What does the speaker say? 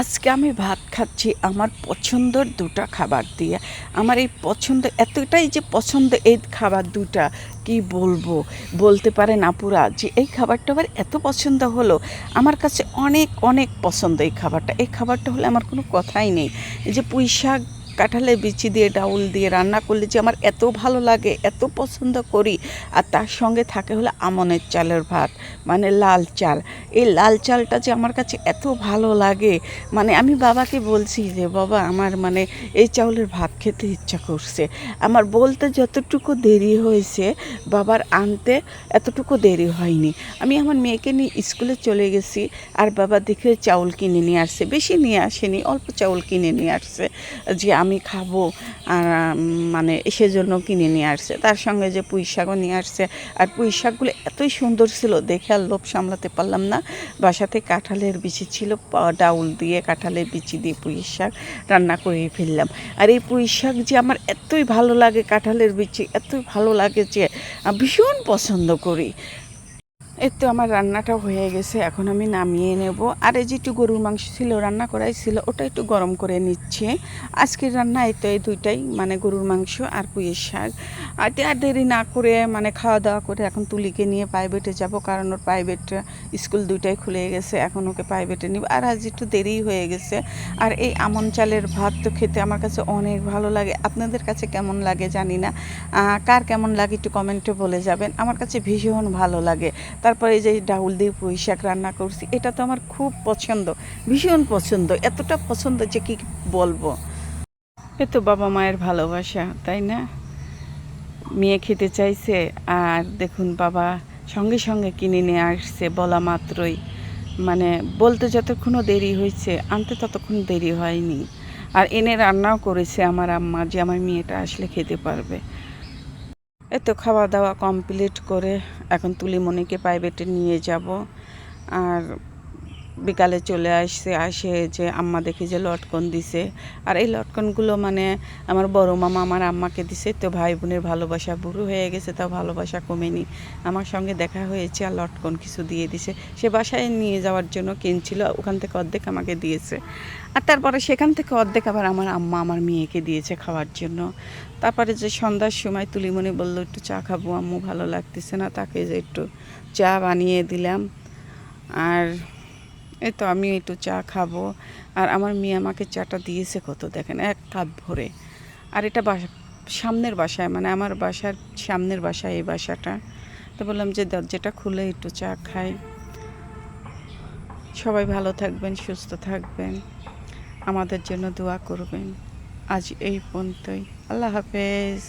আজকে আমি ভাত খাচ্ছি আমার পছন্দের দুটা খাবার দিয়ে। আমার এই পছন্দ এতটাই যে পছন্দ এই খাবার দুটা কি বলবো, বলতে পারেন আপুরা যে এই খাবারটা আবার এত পছন্দ হলো। আমার কাছে অনেক অনেক পছন্দ এই খাবারটা। এই খাবারটা হলে আমার কোনো কথাই নেই। এই যে পুঁই শাক কাঁঠালের বিচি দিয়ে ডাউল দিয়ে রান্না করলে যে আমার এত ভালো লাগে, এত পছন্দ করি। আর তার সঙ্গে থাকে হলো আমনের চালের ভাত, মানে লাল চাল। এই লাল চালটা যে আমার কাছে এত ভালো লাগে, মানে আমি বাবাকে বলছি যে বাবা আমার মানে এই চাউলের ভাত খেতে ইচ্ছা করছে। আমার বলতে যতটুকু দেরি হয়েছে বাবার আনতে এতটুকু দেরি হয়নি। আমি আমার মেয়েকে নিয়ে স্কুলে চলে গেছি আর বাবা দেখে চাউল কিনে নিয়ে আসছে, বেশি নিয়ে আসেনি, অল্প চাউল কিনে নিয়ে আসছে যে আমি খাবো। আর মানে সেজন্য কিনে নিয়ে আসছে, তার সঙ্গে যে পুঁই শাকও নিয়ে আসছে। আর পুঁই শাকগুলো এতই সুন্দর ছিল দেখে আর লোভ সামলাতে পারলাম না। বাসাতে কাঁঠালের বিচি ছিল, ডাউল দিয়ে কাঁঠালের বিচি দিয়ে পুঁই শাক রান্না করে ফেললাম। আর এই পুঁই শাক যে আমার এতই ভালো লাগে, কাঁঠালের বিচি এতই ভালো লাগে যে ভীষণ পছন্দ করি। এই তো আমার রান্নাটা হয়ে গেছে, এখন আমি নামিয়ে নেব। আর এই যে একটু গরুর মাংস ছিল রান্না করাই ছিল, ওটা একটু গরম করে নিচ্ছে। আজকের রান্না এই তো এই দুইটাই, মানে গরুর মাংস আর পুঁইয়ের শাক। আর দেরি না করে মানে খাওয়া দাওয়া করে এখন তুলিকে নিয়ে প্রাইভেটে যাব, কারণ ওর প্রাইভেট স্কুল দুইটাই খুলে গেছে, এখন ওকে প্রাইভেটে নিব। আর আজ একটু দেরিই হয়ে গেছে। আর এই আমন চালের ভাত তো খেতে আমার কাছে অনেক ভালো লাগে। আপনাদের কাছে কেমন লাগে জানি না, কার কেমন লাগে একটু কমেন্টে বলে যাবেন। আমার কাছে ভীষণ ভালো লাগে। তারপরে এই যে ডাউল দিয়ে পুঁই শাক রান্না করছি, এটা তো আমার খুব পছন্দ, ভীষণ পছন্দ, এতটা পছন্দ যে কি বলবো। এ তো বাবা মায়ের ভালোবাসা, তাই না? মেয়ে খেতে চাইছে আর দেখুন বাবা সঙ্গে সঙ্গে কিনে নিয়ে আসছে বলা মাত্রই। মানে বলতে যতক্ষণও দেরি হয়েছে, আনতে ততক্ষণ দেরি হয়নি। আর এনে রান্নাও করেছে আমার আম্মা যে আমার মেয়েটা আসলে খেতে পারবে। এই তো খাওয়া দাওয়া কমপ্লিট করে এখন তুলিমণিকে প্রাইভেটে নিয়ে যাব। আর বিকালে চলে আসে যে আম্মা দেখি যে লটকন দিছে। আর এই লটকনগুলো মানে আমার বড় মামা আমার আম্মাকে দিছে। তো ভাই বোনের ভালোবাসা, বুড়ো হয়ে গেছে তাও ভালোবাসা কমেনি। আমার সঙ্গে দেখা হয়েছে আর লটকন কিছু দিয়ে দিছে। সে বাসায় নিয়ে যাওয়ার জন্য কিনছিল, ওখান থেকে অর্ধেক আমাকে দিয়েছে। আর তারপরে সেখান থেকে অর্ধেক আবার আমার আম্মা আমার মেয়েকে দিয়েছে খাওয়ার জন্য। তারপরে যে সন্ধ্যার সময় তুলিমণি বললো একটু চা খাবো আম্মু, ভালো লাগতেছে না, তাকে যে একটু চা বানিয়ে দিলাম। আর এই তো আমি একটু চা খাবো। আর আমার মেয়ে আমাকে চাটা দিয়েছে কত দেখেন, 1 কাপ ভরে। আর এটা সামনের বাসায়, মানে আমার বাসার সামনের বাসায় এই বাসাটা। তো বললাম যে দরজাটা খুলে একটু চা খাই। সবাই ভালো থাকবেন, সুস্থ থাকবেন, আমাদের জন্য দোয়া করবেন। আজ এই পর্যন্তই। আল্লাহ হাফেজ।